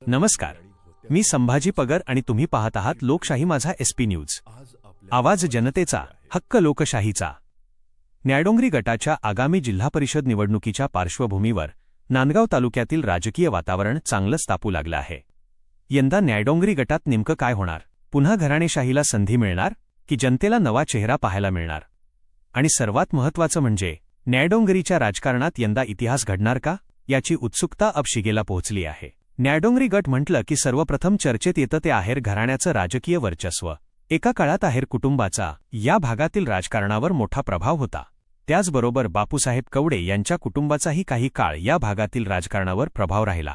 नमस्कार, मी संभाजी पगर आणि तुम्ही पाहत आहात लोकशाही माझा SP न्यूज. आवाज जनतेचा, हक्क लोकशाहीचा. न्याडोंगरी गटाच्या आगामी जिल्हा परिषद निवडणुकीच्या पार्श्वभूमीवर नांदगाव तालुक्यातील राजकीय वातावरण चांगलंच तापू लागलं आहे. यंदा न्याडोंगरी गटात नेमकं काय होणार? पुन्हा घराणेशाहीला संधी मिळणार की जनतेला नवा चेहरा पाहायला मिळणार? आणि सर्वात महत्त्वाचं म्हणजे न्याडोंगरीच्या राजकारणात यंदा इतिहास घडणार का, याची उत्सुकता अब शिगेला पोहोचली आहे. न्याडोंगरी गट म्हटलं की सर्वप्रथम चर्चेत येतं ते आहेर घराण्याचं राजकीय वर्चस्व. एका काळात आहेर कुटुंबाचा या भागातील राजकारणावर मोठा प्रभाव होता. त्याचबरोबर बापूसाहेब कवडे यांच्या कुटुंबाचाही काही काळ या भागातील राजकारणावर प्रभाव राहिला.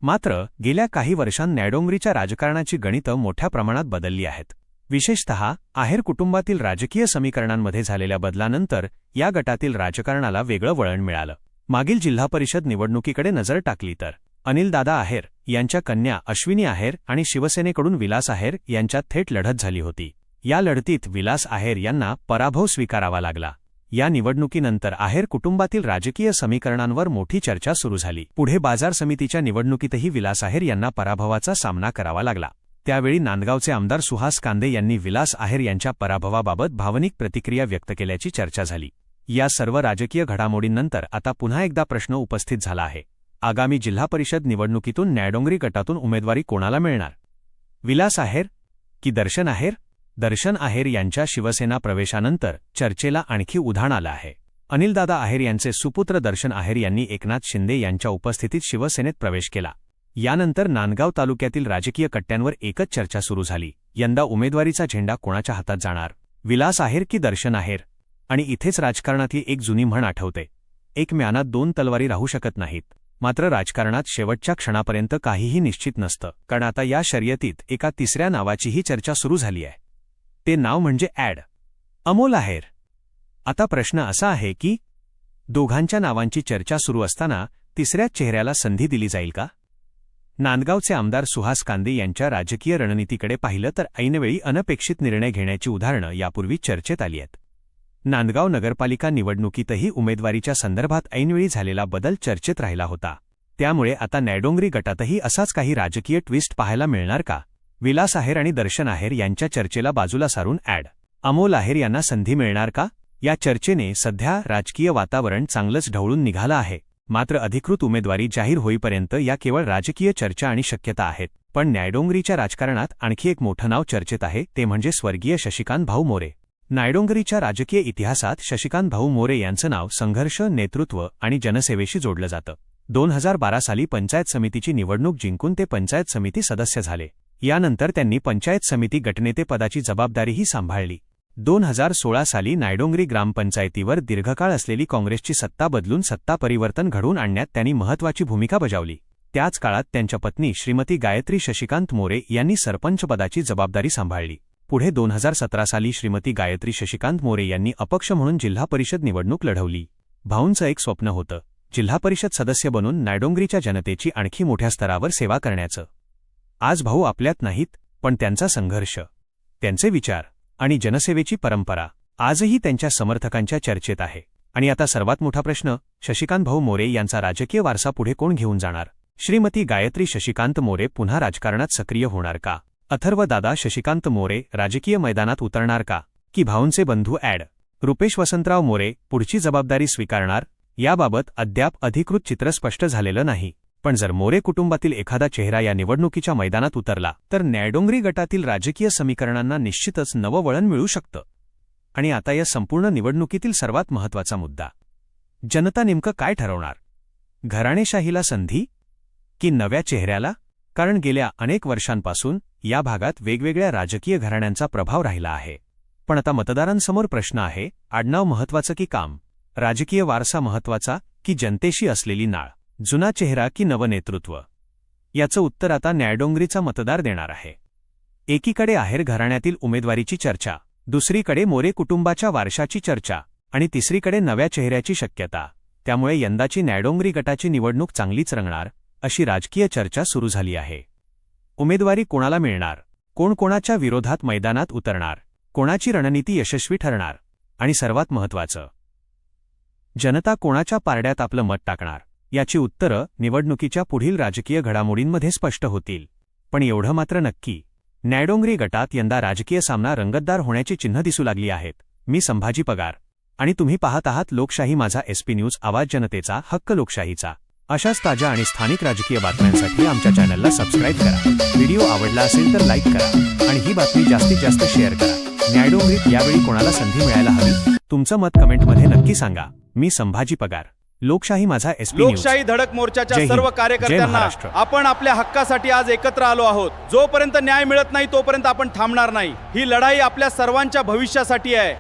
मात्र गेल्या काही वर्षांत न्याडोंगरीच्या राजकारणाची गणितं मोठ्या प्रमाणात बदलली आहेत. विशेषतः आहेर कुटुंबातील राजकीय समीकरणांमध्ये झालेल्या बदलानंतर या गटातील राजकारणाला वेगळं वळण मिळालं. मागील जिल्हा परिषद निवडणुकीकडे नजर टाकली तर अनिलदादा आहेर यांच्या कन्या अश्विनी आहेर आणि शिवसेनेकडून विलास आहेर यांच्यात थेट लढत झाली होती. या लढतीत विलास आहेर यांना पराभव स्वीकारावा लागला. या निवडणुकीनंतर आहेर कुटुंबातील राजकीय समीकरणांवर मोठी चर्चा सुरू झाली. पुढे बाजार समितीच्या निवडणुकीतही विलास आहेर यांना पराभवाचा सामना करावा लागला. त्यावेळी नांदगावचे आमदार सुहास कांदे यांनी विलास आहेर यांच्या पराभवाबाबत भावनिक प्रतिक्रिया व्यक्त केल्याची चर्चा झाली. या सर्व राजकीय घडामोडींनंतर आता पुन्हा एकदा प्रश्न उपस्थित झाला आहे. आगामी जिल्हा परिषद निवडणुकीतून न्याडोंगरी गटातून उमेदवारी कोणाला मिळणार? विलास आहेर की दर्शन आहेर? दर्शन आहेर यांच्या शिवसेना प्रवेशानंतर चर्चेला आणखी उधाण आलं आहे. अनिलदादा आहेर यांचे सुपुत्र दर्शन आहेर यांनी एकनाथ शिंदे यांच्या उपस्थितीत शिवसेनेत प्रवेश केला. यानंतर नांदगाव तालुक्यातील राजकीय कट्ट्यांवर एकच चर्चा सुरू झाली. यंदा उमेदवारीचा झेंडा कोणाच्या हातात जाणार? विलास आहेर की दर्शन आहेर? आणि इथेच राजकारणातली एक जुनी म्हण आठवते, एक म्यानात दोन तलवारी राहू शकत नाहीत. मात्र राजकारणात शेवटच्या क्षणापर्यंत काहीही निश्चित नसतं, कारण आता या शर्यतीत एका तिसऱ्या नावाचीही चर्चा सुरू झाली आहे. ते नाव म्हणजे अमोल आहेर. आता प्रश्न असा आहे की दोघांच्या नावांची चर्चा सुरू असताना तिसऱ्या चेहऱ्याला संधी दिली जाईल का? नांदगावचे आमदार सुहास कांदे यांच्या राजकीय रणनीतीकडे पाहिलं तर ऐनवेळी अनपेक्षित निर्णय घेण्याची उदाहरणं यापूर्वी चर्चेत आली आहेत. नांदगाव नगरपालिका निवडणुकीतही उमेदवारीच्या संदर्भात ऐनवेळी झालेला बदल चर्चेत राहिला होता. त्यामुळे आता न्याडोंगरी गटातही असाच काही राजकीय ट्विस्ट पाहायला मिळणार का? विलास आहेर आणि दर्शन आहेर यांच्या चर्चेला बाजूला सारून अमोल आहेर यांना संधी मिळणार का? या चर्चेने सध्या राजकीय वातावरण चांगलंच ढवळून निघालं आहे. मात्र अधिकृत उमेदवारी जाहीर होईपर्यंत या केवळ राजकीय चर्चा आणि शक्यता आहेत. पण न्याडोंगरीच्या राजकारणात आणखी एक मोठं नाव चर्चेत आहे, ते म्हणजे स्वर्गीय शशिकांत भाऊ मोरे. न्याडोंगरीच्या राजकीय इतिहासात शशिकांत भाऊ मोरे यांचं नाव संघर्ष, नेतृत्व आणि जनसेवेशी जोडलं जातं. 2012 साली पंचायत समितीची निवडणूक जिंकून ते पंचायत समिती सदस्य झाले. यानंतर त्यांनी पंचायत समिती गटनेतेपदाची जबाबदारीही सांभाळली. 2016 साली न्याडोंगरी ग्रामपंचायतीवर दीर्घकाळ असलेली काँग्रेसची सत्ता बदलून सत्ता परिवर्तन घडवून आणण्यात त्यांनी महत्त्वाची भूमिका बजावली. त्याच काळात त्यांच्या पत्नी श्रीमती गायत्री शशिकांत मोरे यांनी सरपंचपदाची जबाबदारी सांभाळली. पुढे 2017 साली श्रीमती गायत्री शशिकांत मोरे यांनी अपक्ष म्हणून जिल्हा परिषद निवडणूक लढवली. भाऊंचं एक स्वप्न होतं, जिल्हा परिषद सदस्य बनून न्याडोंगरीच्या जनतेची आणखी मोठ्या स्तरावर सेवा करण्याचं. आज भाऊ आपल्यात नाहीत, पण त्यांचा संघर्ष, त्यांचे विचार आणि जनसेवेची परंपरा आजही त्यांच्या समर्थकांच्या चर्चेत आहे. आणि आता सर्वात मोठा प्रश्न, शशिकांत भाऊ मोरे यांचा राजकीय वारसा पुढे कोण घेऊन जाणार? श्रीमती गायत्री शशिकांत मोरे पुन्हा राजकारणात सक्रिय होणार का? अथर्वदादा शशिकांत मोरे राजकीय मैदानात उतरणार का? की भाऊंचे बंधू रुपेश वसंतराव मोरे पुढची जबाबदारी स्वीकारणार? याबाबत अद्याप अधिकृत चित्र स्पष्ट झालेलं नाही. पण जर मोरे कुटुंबातील एखादा चेहरा या निवडणुकीच्या मैदानात उतरला तर न्याडोंगरी गटातील राजकीय समीकरणांना निश्चितच नवं वळण मिळू शकतं. आणि आता या संपूर्ण निवडणुकीतील सर्वात महत्त्वाचा मुद्दा, जनता नेमकं काय ठरवणार? घराणेशाहीला संधी की नव्या चेहऱ्याला? कारण गेल्या अनेक वर्षांपासून या भागात वेगवेगळ्या राजकीय घराण्यांचा प्रभाव राहिला आहे. पण आता मतदारांसमोर प्रश्न आहे, आडनाव महत्त्वाचं की काम? राजकीय वारसा महत्त्वाचा की जनतेशी असलेली नाळ? जुना चेहरा की नवं नेतृत्व? याचं उत्तर आता न्याडोंगरीचा मतदार देणार आहे. एकीकडे आहेर घराण्यातील उमेदवारीची चर्चा, दुसरीकडे मोरे कुटुंबाच्या वारशाची चर्चा आणि तिसरीकडे नव्या चेहऱ्याची शक्यता. त्यामुळे यंदाची न्याडोंगरी गटाची निवडणूक चांगलीच रंगणार अशी राजकीय चर्चा सुरू झाली आहे. उमेदवारी कोणाला मिळणार? कोण कोणाच्या विरोधात मैदानात उतरणार? कोणाची रणनीती यशस्वी ठरणार? आणि सर्वात महत्त्वाचं, जनता कोणाच्या पारड्यात आपलं मत टाकणार? याची उत्तरं निवडणुकीच्या पुढील राजकीय घडामोडींमध्ये स्पष्ट होतील. पण एवढं मात्र नक्की, न्यायडोंगरी गटात यंदा राजकीय सामना रंगतदार होण्याची चिन्ह दिसू लागली आहेत. मी संभाजी पगार आणि तुम्ही पाहत आहात लोकशाही माझा SP न्यूज, आवाज जनतेचा, हक्क लोकशाहीचा. अशाच ताज्या आणि स्थानिक राजकीय बातम्यांसाठी आमच्या चॅनलला सबस्क्राईब करा. व्हिडिओ आवडला असेल तर लाईक करा आणि ही बातमी जास्तीत जास्त शेअर करा. न्यायडोंगरीत यावेळी कोणाला संधी मिळायला हवी? तुमचं मत कमेंटमध्ये नक्की सांगा. मी संभाजी पगार, लोकशाही माझा SP न्यूज. लोकशाही धडक मोर्चाच्या जय हिंद. सर्व जय कार्यकर्त्यांना महाराष्ट्र. आपण आपल्या हक्कासाठी आज एकत्र आलो आहोत. जोपर्यंत न्याय मिळत नाही तोपर्यंत आपण थांबणार नाही. ही लढाई आपल्या सर्वांच्या भविष्यासाठी आहे.